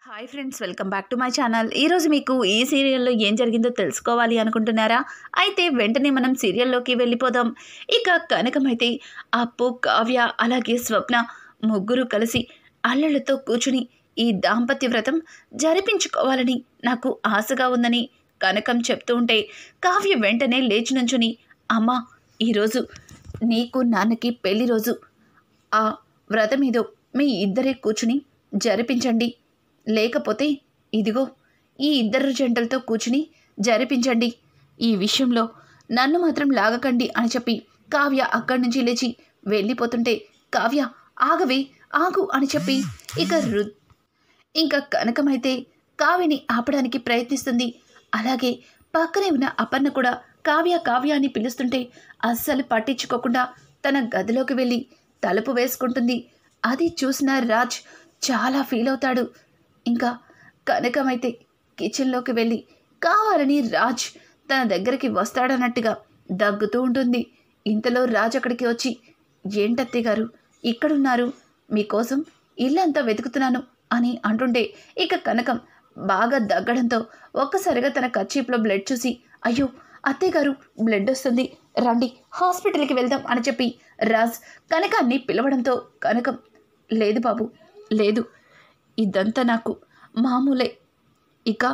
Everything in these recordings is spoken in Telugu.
Hi friends, welcome back to my channel. ఈరోజు మీకు ఈ సీరియల్లో ఏం జరిగిందో తెలుసుకోవాలి అనుకుంటున్నారా? అయితే వెంటనే మనం సీరియల్లోకి వెళ్ళిపోదాం. ఇక కనకమైతే అప్పు, కావ్య అలాగే స్వప్న ముగ్గురు కలిసి అల్లలతో కూర్చుని ఈ దాంపత్య వ్రతం జరిపించుకోవాలని నాకు ఆశగా ఉందని కనకం చెప్తూ ఉంటే కావ్య వెంటనే లేచి నుంచుని, అమ్మా, ఈరోజు నీకు నాన్నకి పెళ్లి రోజు, ఆ వ్రతం ఏదో మీ ఇద్దరే కూర్చుని జరిపించండి, లేకపోతే ఇదిగో ఈ ఇద్దరు జంటలతో కూర్చుని జరిపించండి, ఈ విషయంలో నన్ను మాత్రం లాగకండి అని చెప్పి కావ్య అక్కడి నుంచి లేచి వెళ్ళిపోతుంటే, కావ్య ఆగవే, ఆగు అని చెప్పి ఇంకా కనకమైతే కావ్యని ఆపడానికి ప్రయత్నిస్తుంది. అలాగే పక్కనే ఉన్న అపర్ణ కూడా కావ్య కావ్య అని పిలుస్తుంటే అస్సలు పట్టించుకోకుండా తన గదిలోకి వెళ్ళి తలుపు వేసుకుంటుంది. అది చూసిన రాజ్ చాలా ఫీల్ అవుతాడు. ఇంకా కనకమైతే కిచెన్లోకి వెళ్ళి కావాలని రాజ్ తన దగ్గరికి వస్తాడన్నట్టుగా దగ్గుతూ ఉంటుంది. ఇంతలో రాజ్ అక్కడికి వచ్చి, ఏంటత్తయ్య గారు ఇక్కడున్నారు, మీకోసం ఇల్లంతా వెతుకుతున్నాను అని అంటుంటే ఇక కనకం బాగా దగ్గడంతో ఒక్కసారిగా తన కర్చీప్లో బ్లడ్ చూసి, అయ్యో అత్తయ్య గారు బ్లడ్ వస్తుంది, రండి హాస్పిటల్కి వెళ్దాం అని చెప్పి రాజ్ కనకాన్ని పిలవడంతో కనకం, లేదు బాబు లేదు, ఇదంతా నాకు మామూలే, ఇక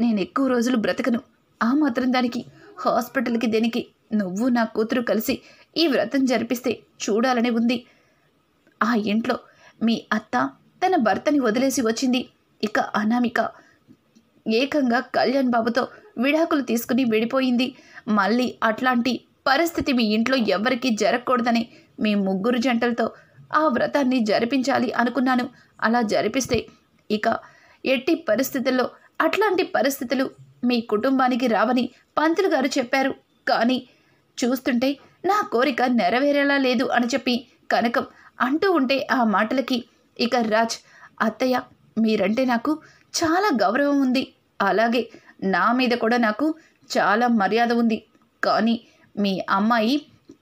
నేను ఎక్కువ రోజులు బ్రతకను, ఆ మాత్రం దానికి హాస్పిటల్కి దేనికి, నువ్వు నా కూతురు కలిసి ఈ వ్రతం జరిపిస్తే చూడాలని ఉంది. ఆ ఇంట్లో మీ అత్త తన భర్తని వదిలేసి వచ్చింది, ఇక అనామిక ఏకంగా కళ్యాణ్ బాబుతో విడాకులు తీసుకుని విడిపోయింది. మళ్ళీ అట్లాంటి పరిస్థితి మీ ఇంట్లో ఎవరికీ జరగకూడదని మీ ముగ్గురు జంటలతో ఆ వ్రతాన్ని జరిపించాలి అనుకున్నాను. అలా జరిపిస్తే ఇక ఎట్టి పరిస్థితుల్లో అట్లాంటి పరిస్థితులు మీ కుటుంబానికి రావని పంతులు గారు చెప్పారు. కానీ చూస్తుంటే నా కోరిక నెరవేరేలా లేదు అని చెప్పి కనకం అంటూ ఉంటే ఆ మాటలకి ఇక రాజ్, అత్తయ్య మీరంటే నాకు చాలా గౌరవం ఉంది, అలాగే నా మీద కూడా నాకు చాలా మర్యాద ఉంది, కానీ మీ అమ్మాయి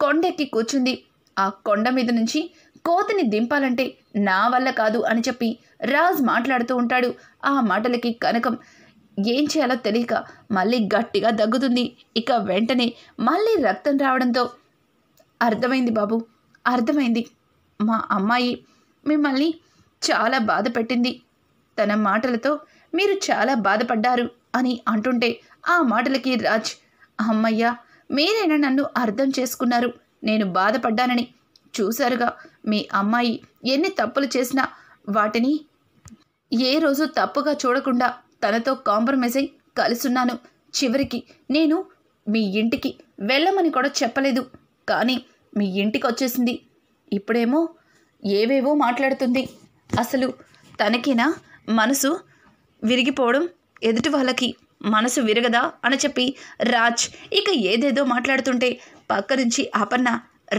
కొండెక్కి కూర్చుంది, ఆ కొండ మీద నుంచి కోతిని దింపాలంటే నా వల్ల కాదు అని చెప్పి రాజ్ మాట్లాడుతూ ఉంటాడు. ఆ మాటలకి కనకం ఏం చేయాలో తెలియక మళ్ళీ గట్టిగా దగ్గుతుంది. ఇక వెంటనే మళ్ళీ రక్తం రావడంతో, అర్థమైంది బాబు, అర్థమైంది, మా అమ్మాయి మిమ్మల్ని చాలా బాధ పెట్టింది, తన మాటలతో మీరు చాలా బాధపడ్డారు అని అంటుంటే ఆ మాటలకి రాజ్, అమ్మయ్యా మీరైనా నన్ను అర్థం చేసుకున్నారు, నేను బాధపడ్డానని, చూశారుగా మీ అమ్మాయి ఎన్ని తప్పులు చేసినా వాటిని ఏ రోజు తప్పుగా చూడకుండా తనతో కాంప్రమైజ్ అయి కలుసున్నాను. చివరికి నేను మీ ఇంటికి వెళ్ళమని కూడా చెప్పలేదు, కానీ మీ ఇంటికి వచ్చేసింది, ఇప్పుడేమో ఏవేవో మాట్లాడుతుంది. అసలు తనకినా మనసు విరిగిపోవడం, ఎదుటి వాళ్ళకి మనసు విరగదా అని చెప్పి రాజ్ ఇక ఏదేదో మాట్లాడుతుంటే పక్క నుంచి అపర్ణ,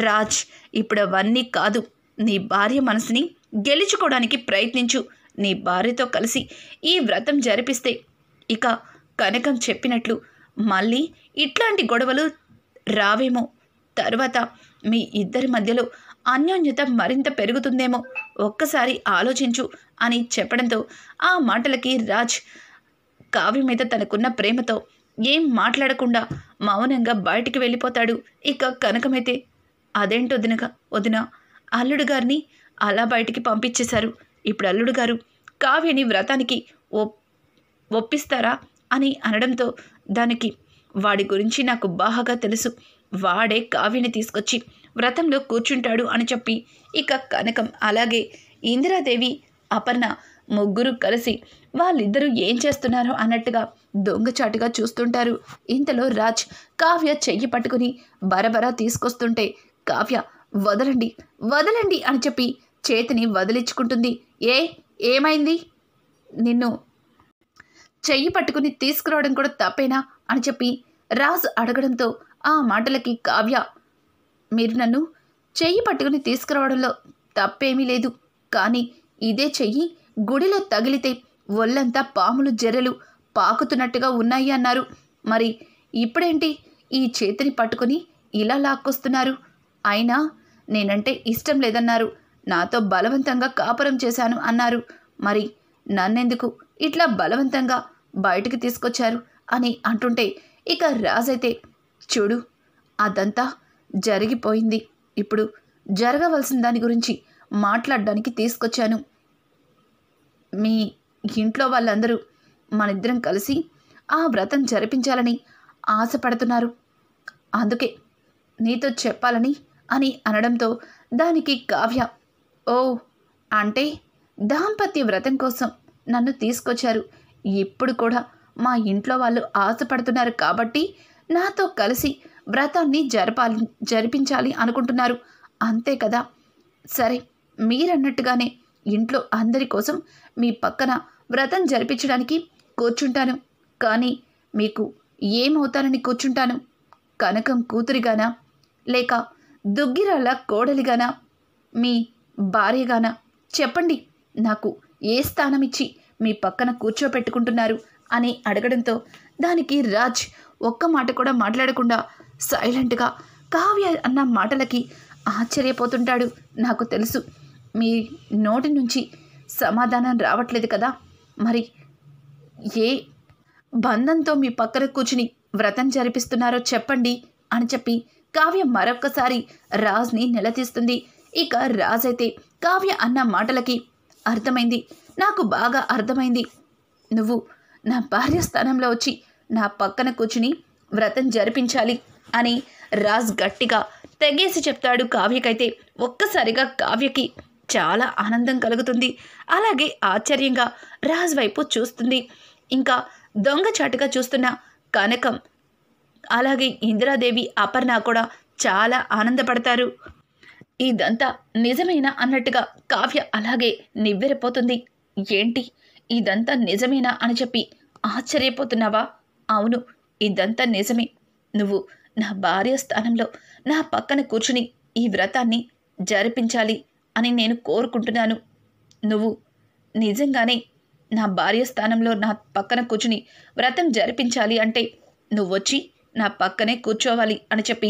రాజ్ ఇప్పుడు అవన్నీ కాదు, నీ భార్య మనసుని గెలుచుకోవడానికి ప్రయత్నించు, నీ భార్యతో కలిసి ఈ వ్రతం జరిపిస్తే ఇక కనకం చెప్పినట్లు మళ్ళీ ఇట్లాంటి గొడవలు రావేమో, తర్వాత మీ ఇద్దరి మధ్యలో అన్యోన్యత మరింత పెరుగుతుందేమో, ఒక్కసారి ఆలోచించు అని చెప్పడంతో ఆ మాటలకి రాజ్ కావ్య మీద తనకున్న ప్రేమతో ఏం మాట్లాడకుండా మౌనంగా బయటికి వెళ్ళిపోతాడు. ఇక కనకమైతే, అదేంటి వదిన అల్లుడు గారిని అలా బయటికి పంపించేశారు, ఇప్పుడు అల్లుడు గారు కావ్యని వ్రతానికి ఒప్పిస్తారా అని అనడంతో, దానికి వాడి గురించి నాకు బాగా తెలుసు, వాడే కావ్యని తీసుకొచ్చి వ్రతంలో కూర్చుంటాడు అని చెప్పి ఇక కనకం అలాగే ఇందిరాదేవి, అపర్ణ ముగ్గురు కలిసి వాళ్ళిద్దరూ ఏం చేస్తున్నారో అన్నట్టుగా దొంగచాటుగా చూస్తుంటారు. ఇంతలో రాజ్ కావ్య చెయ్యి పట్టుకుని బరబరా తీసుకొస్తుంటే కావ్య, వదలండి వదలండి అని చెప్పి చేతిని వదిలించుకుంటుంది. ఏమైంది, నిన్ను చెయ్యి పట్టుకుని తీసుకురావడం కూడా తప్పేనా అని చెప్పి రాజ్ అడగడంతో ఆ మాటలకి కావ్య, మీరు నన్ను చెయ్యి పట్టుకుని తీసుకురావడంలో తప్పేమీ లేదు, కానీ ఇదే చెయ్యి గుడిలో తగిలితే ఒళ్ళంతా పాములు జర్రెలు పాకుతున్నట్టుగా ఉన్నాయి అన్నారు, మరి ఇప్పుడేంటి ఈ చేతిని పట్టుకుని ఇలా లాక్కొస్తున్నారు, అయినా నేనంటే ఇష్టం లేదన్నారు, నాతో బలవంతంగా కాపురం చేశాను అన్నారు, మరి నన్నెందుకు ఇట్లా బలవంతంగా బయటికి తీసుకొచ్చారు అని అంటుంటే ఇక రాజైతే, చూడు అదంతా జరిగిపోయింది, ఇప్పుడు జరగవలసిన దాని గురించి మాట్లాడడానికి తీసుకొచ్చాను. మీ ఇంట్లో వాళ్ళందరూ మనిద్దరం కలిసి ఆ వ్రతం జరిపించాలని ఆశపడుతున్నారు, అందుకే నీతో చెప్పాలని అని అనడంతో దానికి కావ్య, ఓ అంటే దాంపత్య వ్రతం కోసం నన్ను తీసుకొచ్చారు, ఇప్పుడు కూడా మా ఇంట్లో వాళ్ళు ఆశపడుతున్నారు కాబట్టి నాతో కలిసి వ్రతాన్ని జరిపించాలి అనుకుంటున్నారు, అంతే కదా. సరే, మీరన్నట్టుగానే ఇంట్లో అందరి కోసం మీ పక్కన వ్రతం జరిపించడానికి కూర్చుంటాను, కానీ మీకు ఏమవుతానని కూర్చుంటాను? కనకం కూతురిగానా, లేక దుగ్గిరాళ్ళ కోడలిగానా, మీ భార్యగానా? చెప్పండి, నాకు ఏ స్థానం ఇచ్చి మీ పక్కన కూర్చోపెట్టుకుంటున్నారు అని అడగడంతో దానికి రాజ్ ఒక్క మాట కూడా మాట్లాడకుండా సైలెంట్గా కావ్య అన్న మాటలకి ఆశ్చర్యపోతుంటాడు. నాకు తెలుసు మీ నోటి నుంచి సమాధానం రావట్లేదు కదా, మరి ఏ బంధంతో మీ పక్కన కూర్చుని వ్రతం జరిపిస్తున్నారో చెప్పండి అని చెప్పి కావ్య మరొక్కసారి రాజ్ని నిలదీస్తుంది. ఇక రాజ్ అయితే కావ్య అన్న మాటలకి అర్థమైంది, నాకు బాగా అర్థమైంది, నువ్వు నా భార్య స్థానంలో వచ్చి నా పక్కన కూర్చుని వ్రతం జరిపించాలి అని రాజ్ గట్టిగా తెగేసి చెప్తాడు. కావ్యకైతే ఒక్కసారిగా కావ్యకి చాలా ఆనందం కలుగుతుంది. అలాగే ఆశ్చర్యంగా రాజ్ వైపు చూస్తుంది. ఇంకా దొంగచాటుగా చూస్తున్న కనకం అలాగే ఇందిరాదేవి అపర్ణ కూడా చాలా ఆనందపడతారు. ఇదంతా నిజమేనా అన్నట్టుగా కావ్య అలాగే నివ్వెరపోతుంది. ఏంటి ఇదంతా నిజమేనా అని చెప్పి ఆశ్చర్యపోతున్నావా? అవును, ఇదంతా నిజమే. నువ్వు నా భార్య స్థానంలో నా పక్కన కూర్చుని ఈ వ్రతాన్ని జరిపించాలి అని నేను కోరుకుంటున్నాను. నువ్వు నిజంగానే నా భార్య స్థానంలో నా పక్కన కూర్చుని వ్రతం జరిపించాలి అంటే నువ్వొచ్చి నా పక్కనే కూర్చోవాలి అని చెప్పి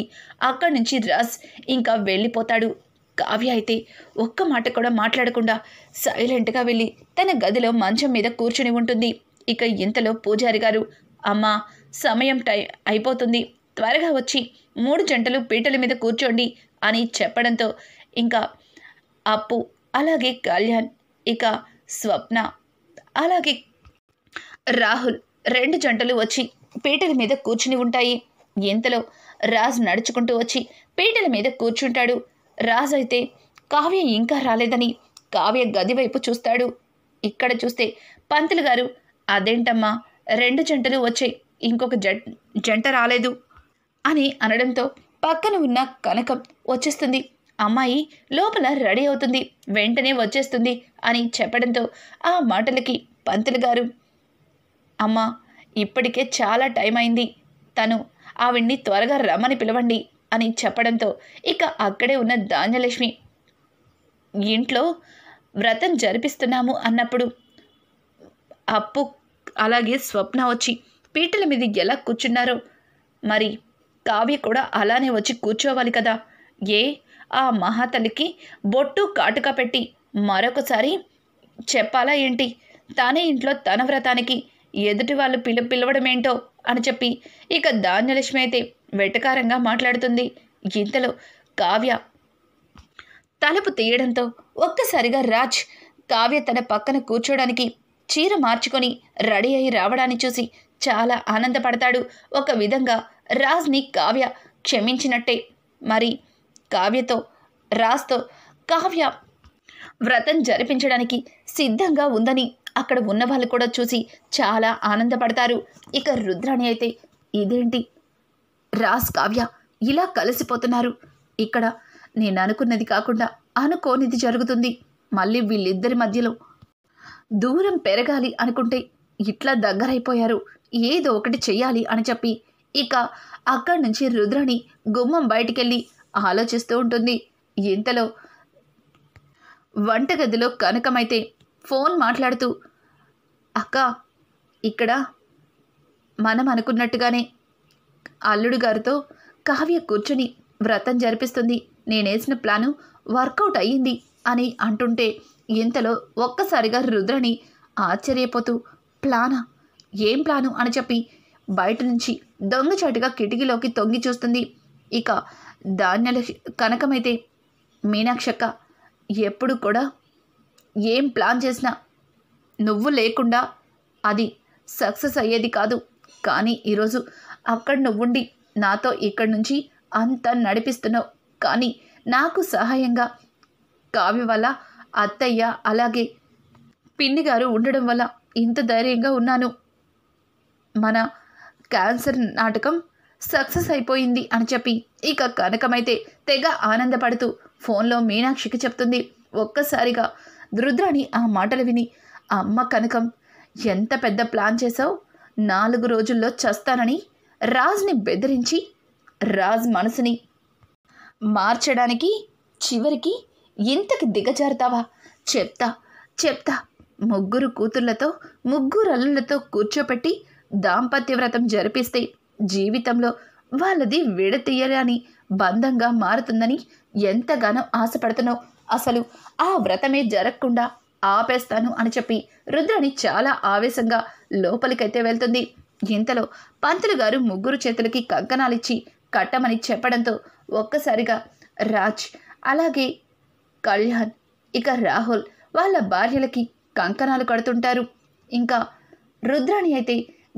అక్కడి నుంచి రాజ్ ఇంకా వెళ్ళిపోతాడు. కావ్య అయితే ఒక్క మాట కూడా మాట్లాడకుండా సైలెంట్గా వెళ్ళి తన గదిలో మంచం మీద కూర్చుని ఉంటుంది. ఇక ఇంతలో పూజారి గారు, అమ్మా సమయం అయిపోతుంది, త్వరగా వచ్చి 3 జంటలు పీటల మీద కూర్చోండి అని చెప్పడంతో ఇంకా అప్పు అలాగే కళ్యాణ్ ఇక స్వప్న అలాగే రాహుల్ 2 జంటలు వచ్చి పీటల మీద కూర్చుని ఉంటాయి. ఇంతలో రాజ్ నడుచుకుంటూ వచ్చి పీటల మీద కూర్చుంటాడు. రాజ్ అయితే కావ్య ఇంకా రాలేదని కావ్య గది వైపు చూస్తాడు. ఇక్కడ చూస్తే పంతులు గారు, అదేంటమ్మా 2 జంటలు వచ్చాయి, ఇంకొక జంట రాలేదు అని అనడంతో పక్కన ఉన్న కనకం వచ్చేస్తుంది, అమ్మాయి లోపల రెడీ అవుతుంది, వెంటనే వచ్చేస్తుంది అని చెప్పడంతో ఆ మాటలకి పంతులు గారు, అమ్మా ఇప్పటికే చాలా టైం అయింది, తను ఆవిడ్ని త్వరగా రమ్మని పిలవండి అని చెప్పడంతో ఇక అక్కడే ఉన్న ధాన్యలక్ష్మి, ఇంట్లో వ్రతం జరిపిస్తున్నాము అన్నప్పుడు అప్పు అలాగే స్వప్న వచ్చి పీటల మీద ఎలా కూర్చున్నారో మరి కావ్య కూడా అలానే వచ్చి కూర్చోవాలి కదా, ఏ ఆ మహాతల్లికి బొట్టు కాటుక పెట్టి మరొకసారి చెప్పాలా ఏంటి, తానే ఇంట్లో తన వ్రతానికి ఎదుటి వాళ్ళు పిలవడమేంటో అని చెప్పి ఇక ధాన్యలక్ష్మి అయితే వెటకారంగా మాట్లాడుతుంది. ఇంతలో కావ్య తలుపు తీయడంతో ఒక్కసారిగా రాజ్ కావ్య తన పక్కన కూర్చోడానికి చీర మార్చుకొని రెడీ అయి రావడాన్ని చూసి చాలా ఆనందపడతాడు. ఒక విధంగా రాజ్ని కావ్య క్షమించినట్టే. మరి కావ్యతో రాజ్తో కావ్య వ్రతం జరిపించడానికి సిద్ధంగా ఉందని అక్కడ ఉన్న వాళ్ళు కూడా చూసి చాలా ఆనందపడతారు. ఇక రుద్రాణి అయితే, ఇదేంటి రాజ్ కావ్య ఇలా కలిసిపోతున్నారు, ఇక్కడ నేను అనుకున్నది కాకుండా అనుకోనిది జరుగుతుంది, మళ్ళీ వీళ్ళిద్దరి మధ్యలో దూరం పెరగాలి అనుకుంటే ఇట్లా దగ్గరైపోయారు, ఏదో ఒకటి చెయ్యాలి అని చెప్పి ఇక అక్కడి నుంచి రుద్రాణి గుమ్మం బయటికెళ్ళి ఆలోచిస్తూ ఉంటుంది. ఇంతలో వంటగదిలో కనకమైతే ఫోన్ మాట్లాడుతూ, అక్క ఇక్కడ మనం అనుకున్నట్టుగానే అల్లుడు గారితో కావ్య కూర్చుని వ్రతం జరిపిస్తుంది, నేనేసిన ప్లాను వర్కౌట్ అయ్యింది అని అంటుంటే ఇంతలో ఒక్కసారిగా రుద్రాణి ఆశ్చర్యపోతూ ప్లానా? ఏం ప్లాను అని చెప్పి బయట నుంచి దొంగచాటుగా కిటికీలోకి తొంగి చూస్తుంది. ఇక ధాన్యాల కనకమైతే మీనాక్షక్క ఎప్పుడు కూడా ఏం ప్లాన్ చేసినా నువ్వు లేకుండా అది సక్సెస్ అయ్యేది కాదు. కానీ ఈరోజు అక్కడ నువ్వుండి నాతో ఇక్కడి నుంచి అంత నడిపిస్తున్నావు. కానీ నాకు సహాయంగా కావ్య వల్ల అత్తయ్య అలాగే పిన్ని గారు ఉండడం వల్ల ఇంత ధైర్యంగా ఉన్నాను. మన క్యాన్సర్ నాటకం సక్సెస్ అయిపోయింది అని చెప్పి ఇక కనకమైతే తెగ ఆనందపడుతూ ఫోన్లో మీనాక్షికి చెప్తుంది. ఒక్కసారిగా రుద్రాణి ఆ మాటలు విని, అమ్మ కనకం, ఎంత పెద్ద ప్లాన్ చేసావు. 4 రోజుల్లో చస్తానని రాజ్ని బెదిరించి రాజ్ మనసుని మార్చడానికి చివరికి ఇంతకి దిగజారుతావా? చెప్తా ముగ్గురు కూతుర్లతో ముగ్గురు అల్లులతో కూర్చోపెట్టి దాంపత్య వ్రతం జరిపిస్తే జీవితంలో వాళ్ళది విడతీయరాని బంధంగా మారుతుందని ఎంతగానో ఆశపడుతున్నావు. అసలు ఆ వ్రతమే జరగకుండా ఆపేస్తాను అని చెప్పి రుద్రాణి చాలా ఆవేశంగా లోపలికైతే వెళ్తుంది. ఇంతలో పంతులు గారు ముగ్గురు చేతులకి కంకణాలిచ్చి కట్టమని చెప్పడంతో ఒక్కసారిగా రాజ్ అలాగే కళ్యాణ్ ఇక రాహుల్ వాళ్ళ భార్యలకి కంకణాలు కడుతుంటారు. ఇంకా రుద్రాణి అయితే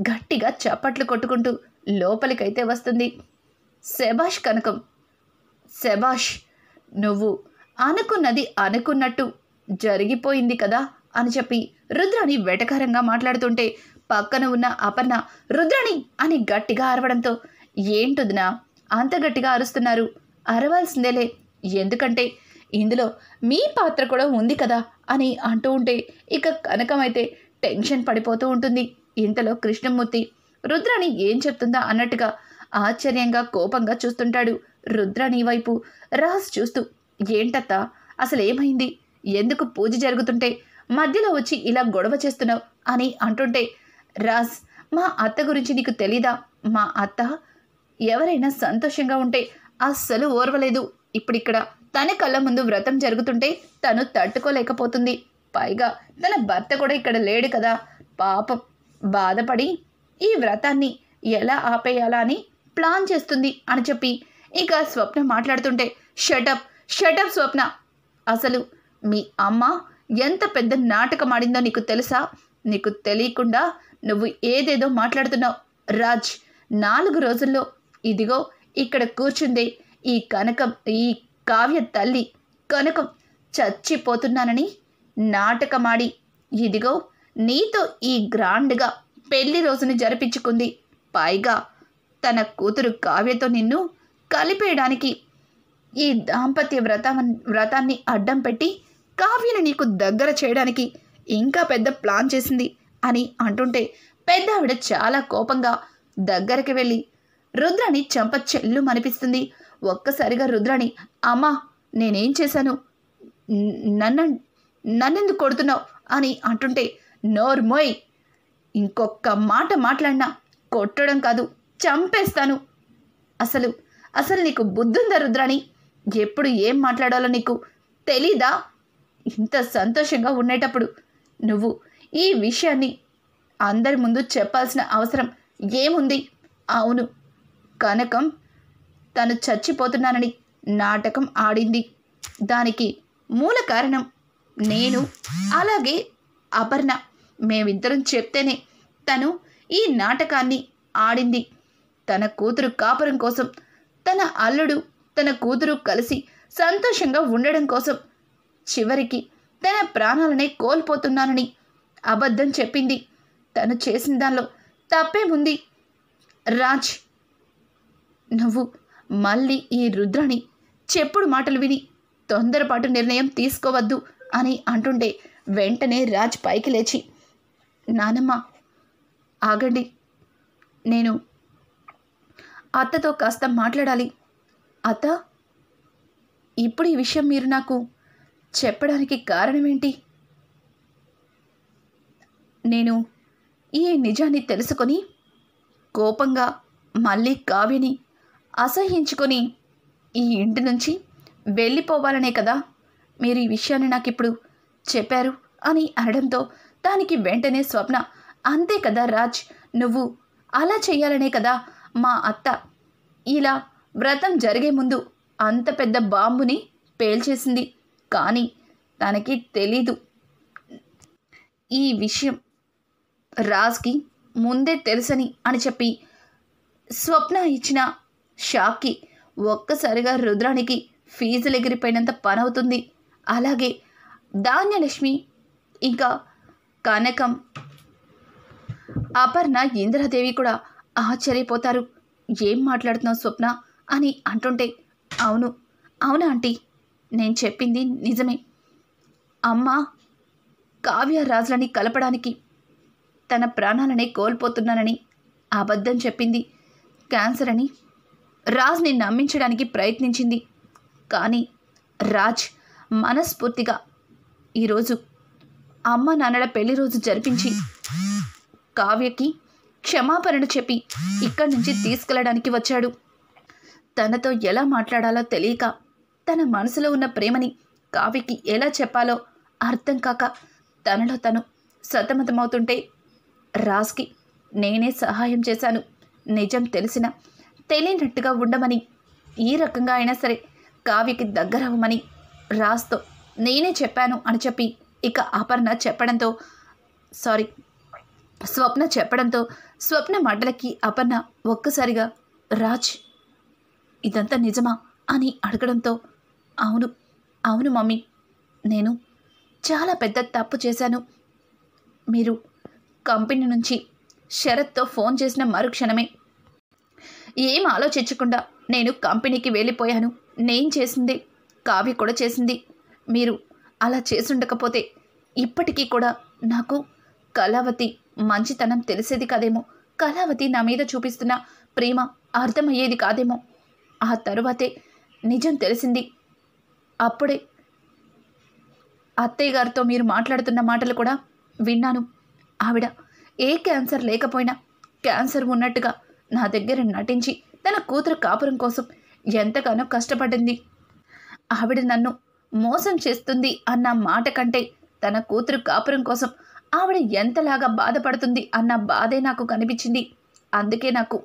గట్టిగా చప్పట్లు కొట్టుకుంటూ లోపలికైతే వస్తుంది. శభాష్ కనకం, శభాష్, నువ్వు అనుకున్నది అనుకున్నట్టు జరిగిపోయింది కదా అని చెప్పి రుద్రాణి వెటకారంగా మాట్లాడుతుంటే పక్కన ఉన్న అపర్ణ రుద్రాణి అని గట్టిగా అరవడంతో, ఏంటుదినా అంత గట్టిగా అరుస్తున్నారు? అరవాల్సిందేలే, ఎందుకంటే ఇందులో మీ పాత్ర కూడా ఉంది కదా అని అంటూ ఉంటే ఇక కనకమైతే టెన్షన్ పడిపోతూ ఉంటుంది. ఇంతలో కృష్ణమూర్తి రుద్రాణి ఏం చెప్తుందా అన్నట్టుగా ఆశ్చర్యంగా కోపంగా చూస్తుంటాడు. రుద్రాణి వైపు రాజ్ చూస్తూ, ఏంటత్తా అసలు ఏమైంది? ఎందుకు పూజ జరుగుతుంటే మధ్యలో వచ్చి ఇలా గొడవ చేస్తున్నావు అని అంటుంటే, రాజ్, మా అత్త గురించి నీకు తెలీదా? మా అత్త ఎవరైనా సంతోషంగా ఉంటే అస్సలు ఓర్వలేదు. ఇప్పుడిక్కడ తన కళ్ళ ముందు వ్రతం జరుగుతుంటే తను తట్టుకోలేకపోతుంది. పైగా తన భర్త కూడా ఇక్కడ లేడు కదా, పాపం బాధపడి ఈ వ్రతాన్ని ఎలా ఆపేయాలా అని ప్లాన్ చేస్తుంది అని చెప్పి ఇక స్వప్న మాట్లాడుతుంటే, షటప్ స్వప్న, అసలు మీ అమ్మ ఎంత పెద్ద నాటకం ఆడిందో నీకు తెలుసా? నీకు తెలియకుండా నువ్వు ఏదేదో మాట్లాడుతున్నావు. రాజ్, 4 రోజుల్లో ఇదిగో ఇక్కడ కూర్చుందే ఈ కనకం, ఈ కావ్య తల్లి కనకం చచ్చిపోతున్నానని నాటకమాడి ఇదిగో నీతో ఈ గ్రాండ్గా పెళ్లి రోజుని జరిపించుకుంది. పైగా తన కూతురు కావ్యతో నిన్ను కలిపేయడానికి ఈ దాంపత్య వ్రతాన్ని అడ్డం పెట్టి కావ్యను నీకు దగ్గర చేయడానికి ఇంకా పెద్ద ప్లాన్ చేసింది అని అంటుంటే పెద్ద ఆవిడ చాలా కోపంగా దగ్గరికి వెళ్ళి రుద్రాణి చెంప చెల్లు మనిపిస్తుంది. ఒక్కసారిగా రుద్రాణి, అమ్మా నేనేం చేశాను? నన్నెందుకు కొడుతున్నావు అని అంటుంటే, నోర్మోయ్, ఇంకొక మాట మాట్లాడినా కొట్టడం కాదు చంపేస్తాను. అసలు నీకు బుద్ధుందా రుద్రాణి? ఎప్పుడు ఏం మాట్లాడాలో నీకు తెలీదా? ఇంత సంతోషంగా ఉండేటప్పుడు నువ్వు ఈ విషయాన్ని అందరి ముందు చెప్పాల్సిన అవసరం ఏముంది? అవును, కనకం తను చచ్చిపోతున్నానని నాటకం ఆడింది. దానికి మూల కారణం నేను అలాగే అపర్ణ. మేమిద్దరం చెప్తేనే తను ఈ నాటకాన్ని ఆడింది. తన కూతురు కాపురం కోసం, తన అల్లుడు తన కూతురు కలిసి సంతోషంగా ఉండడం కోసం చివరికి తన ప్రాణాలనే కోల్పోతున్నానని అబద్ధం చెప్పింది. తను చేసిన దానిలో తప్పేముంది? రాజ్, నువ్వు మళ్ళీ ఈ రుద్రాణి చెప్పుడు మాటలు విని తొందరపాటు నిర్ణయం తీసుకోవద్దు అని అంటుంటే వెంటనే రాజ్ పైకి లేచి, నానమ్మ ఆగండి, నేను అత్తతో కాస్త మాట్లాడాలి. అత్త, ఇప్పుడు ఈ విషయం మీరు నాకు చెప్పడానికి కారణమేంటి? నేను ఈ నిజాన్ని తెలుసుకొని కోపంగా మళ్ళీ కావ్యని అసహ్యించుకొని ఈ ఇంటి నుంచి వెళ్ళిపోవాలనే కదా మీరు ఈ విషయాన్ని నాకు ఇప్పుడు చెప్పారు అని అనడంతో దానికి వెంటనే స్వప్న, అంతే కదా రాజ్, నువ్వు అలా చెయ్యాలనే కదా మా అత్త ఇలా వ్రతం జరిగే ముందు అంత పెద్ద బాంబుని పేల్చేసింది. కానీ తనకి తెలీదు ఈ విషయం రాజ్కి ముందే తెలుసని అని చెప్పి స్వప్న ఇచ్చిన షాక్కి ఒక్కసారిగా రుద్రానికి ఫీజులు ఎగిరిపోయినంత పనవుతుంది. అలాగే ధాన్యలక్ష్మి ఇంకా కనకం, అపర్ణ, ఇంద్రాదేవి కూడా ఆశ్చర్యపోతారు. ఏం మాట్లాడుతున్నావు స్వప్న అని అంటుంటే, అవును ఆంటీ, నేను చెప్పింది నిజమే. అమ్మ కావ్య రాజులని కలపడానికి తన ప్రాణాలనే కోల్పోతున్నానని అబద్ధం చెప్పింది. క్యాన్సర్ అని రాజ్ని నమ్మించడానికి ప్రయత్నించింది. కానీ రాజ్ మనస్ఫూర్తిగా ఈరోజు అమ్మ నాన్నల పెళ్లి రోజు జరిపించి కావ్యకి క్షమాపణలు చెప్పి ఇక్కడి నుంచి తీసుకెళ్ళడానికి వచ్చాడు. తనతో ఎలా మాట్లాడాలో తెలియక, తన మనసులో ఉన్న ప్రేమని కావ్యకి ఎలా చెప్పాలో అర్థం కాక తనలో తను సతమతమవుతుంటే రాజ్కి నేనే సహాయం చేశాను. నిజం తెలిసినా తెలియనట్టుగా ఉండమని, ఈ రకంగా అయినా సరే కావ్యకి దగ్గరవ్వమని రాజ్తో నేనే చెప్పాను అని చెప్పి ఇక అపర్ణ చెప్పడంతో స్వప్న చెప్పడంతో స్వప్న మాటలకి అపర్ణ ఒక్కసారిగా రాజ్ ఇదంతా నిజమా అని అడగడంతో అవును మమ్మీ, నేను చాలా పెద్ద తప్పు చేశాను. మీరు కంపెనీ నుంచి శరత్తో ఫోన్ చేసిన మరుక్షణమే ఏం ఆలోచించకుండా నేను కంపెనీకి వెళ్ళిపోయాను. నేను చేసిందే కావ్య కూడా చేసింది. మీరు అలా చేసుండకపోతే ఇప్పటికీ కూడా నాకు కళావతి మంచితనం తెలిసేది కాదేమో, కళావతి నా మీద చూపిస్తున్న ప్రేమ అర్థమయ్యేది కాదేమో. ఆ తరువాతే నిజం తెలిసింది. అప్పుడే అత్తయ్య గారితో మీరు మాట్లాడుతున్న మాటలు కూడా విన్నాను. ఆవిడ ఏ క్యాన్సర్ లేకపోయినా క్యాన్సర్ ఉన్నట్టుగా నా దగ్గర నటించి తన కూతురు కాపురం కోసం ఎంతగానో కష్టపడింది. ఆవిడ నన్ను మోసం చేస్తుంది అన్న మాట కంటే తన కూతురు కాపురం కోసం ఆవిడ ఎంతలాగా బాధపడుతుంది అన్న బాధే నాకు కనిపించింది. అందుకే నాకు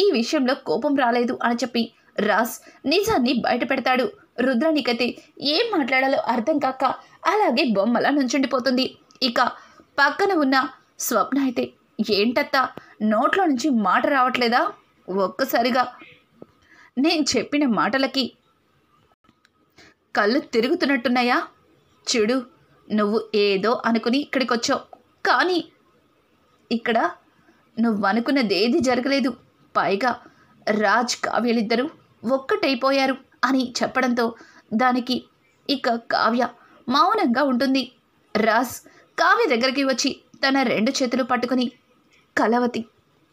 ఈ విషయంలో కోపం రాలేదు అని చెప్పి రాజ్ నిజాన్ని బయట పెడతాడు. రుద్రానికైతే ఏం మాట్లాడాలో అర్థం కాక అలాగే బొమ్మలా నుంచుండిపోతుంది. ఇక పక్కన ఉన్న స్వప్న అయితే, ఏంటత్తా నోట్లో నుంచి మాట రావట్లేదా? ఒక్కసారిగా నేను చెప్పిన మాటలకి కళ్ళు తిరుగుతున్నట్టున్నాయా? చూడు, నువ్వు ఏదో అనుకుని ఇక్కడికి వచ్చావు, కానీ ఇక్కడ నువ్వు అనుకున్నదేది జరగలేదు. పైగా రాజ్ కావ్యలిద్దరూ ఒక్కటైపోయారు అని చెప్పడంతో దానికి ఇక కావ్య మౌనంగా ఉంటుంది. రాజ్ కావ్య దగ్గరికి వచ్చి తన 2 చేతులు పట్టుకుని, కళావతి,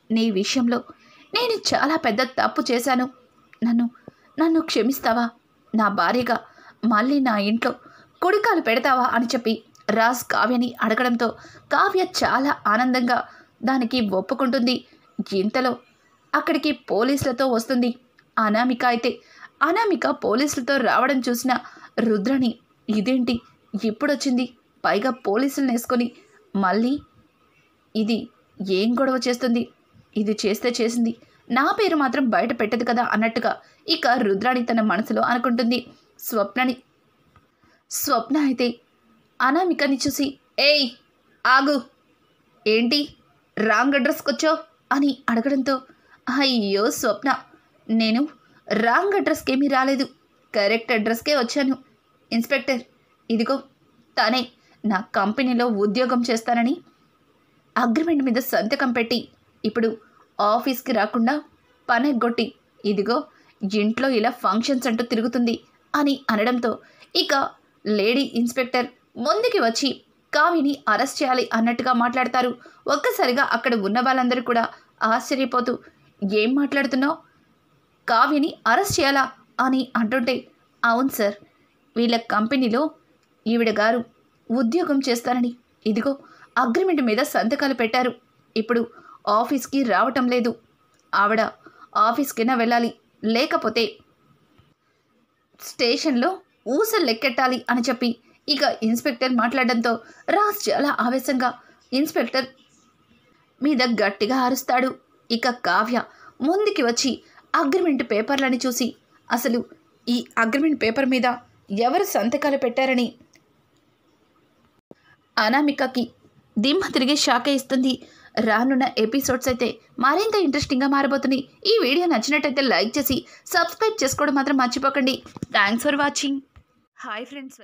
నీ విషయంలో నేను చాలా పెద్ద తప్పు చేశాను. నన్ను క్షమిస్తావా? నా భార్యగా మళ్ళీ నా ఇంట్లో కుడికాలు పెడతావా అని చెప్పి రాజ్ కావ్యని అడగడంతో కావ్య చాలా ఆనందంగా దానికి ఒప్పుకుంటుంది. ఇంతలో అక్కడికి పోలీసులతో వస్తుంది అనామిక. అయితే అనామిక పోలీసులతో రావడం చూసిన రుద్రని, ఇదేంటి ఇప్పుడొచ్చింది, పైగా పోలీసులను వేసుకొని మళ్ళీ ఇది ఏం గొడవ చేస్తుంది? ఇది చేస్తే చేసింది, నా పేరు మాత్రం బయట పెట్టదు కదా అన్నట్టుగా ఇక రుద్రాణి తన మనసులో అనుకుంటుంది. స్వప్న అయితే అనామికని చూసి, ఏయ్ ఆగు, ఏంటి రాంగ్ అడ్రస్కి వచ్చావు అని అడగడంతో, అయ్యో స్వప్న, నేను రాంగ్ అడ్రస్కి ఏమీ రాలేదు, కరెక్ట్ అడ్రస్కే వచ్చాను. ఇన్స్పెక్టర్, ఇదిగో తనే నా కంపెనీలో ఉద్యోగం చేస్తానని అగ్రిమెంట్ మీద సంతకం పెట్టి ఇప్పుడు ఆఫీస్కి రాకుండా పనెగ్గొట్టి ఇదిగో ఇంట్లో ఇలా ఫంక్షన్స్ అంటూ తిరుగుతుంది అని అనడంతో ఇక లేడీ ఇన్స్పెక్టర్ ముందుకి వచ్చి కావ్యని అరెస్ట్ చేయాలి అన్నట్టుగా మాట్లాడతారు. ఒక్కసారిగా అక్కడ ఉన్న వాళ్ళందరూ కూడా ఆశ్చర్యపోతూ, ఏం మాట్లాడుతున్నావు, కావ్యని అరెస్ట్ చేయాలా అని అంటుంటే, అవును సార్, వీళ్ళ కంపెనీలో ఈవిడ గారు ఉద్యోగం చేస్తానని ఇదిగో అగ్రిమెంట్ మీద సంతకాలు పెట్టారు. ఇప్పుడు ఆఫీస్కి రావటం లేదు. ఆవిడ ఆఫీస్కైనా వెళ్ళాలి, లేకపోతే స్టేషన్లో ఊసలు లెక్కెట్టాలి అని చెప్పి ఇక ఇన్స్పెక్టర్ మాట్లాడడంతో రాజ్ చాలా ఆవేశంగా, ఇన్స్పెక్టర్ మీద గట్టిగా అరుస్తాడు. ఇక కావ్య ముందుకి వచ్చి అగ్రిమెంట్ పేపర్లని చూసి అసలు ఈ అగ్రిమెంట్ పేపర్ మీద ఎవరు సంతకాలు పెట్టారని అనామికకి దిమ్మ తిరిగి షాకే ఇస్తుంది. రానున్న ఎపిసోడ్స్ అయితే మరింత ఇంట్రెస్టింగ్గా మారబోతుంది. ఈ వీడియో నచ్చినట్టయితే లైక్ చేసి సబ్స్క్రైబ్ చేసుకోవడం మాత్రం మర్చిపోకండి. Thanks for watching. Hi friends.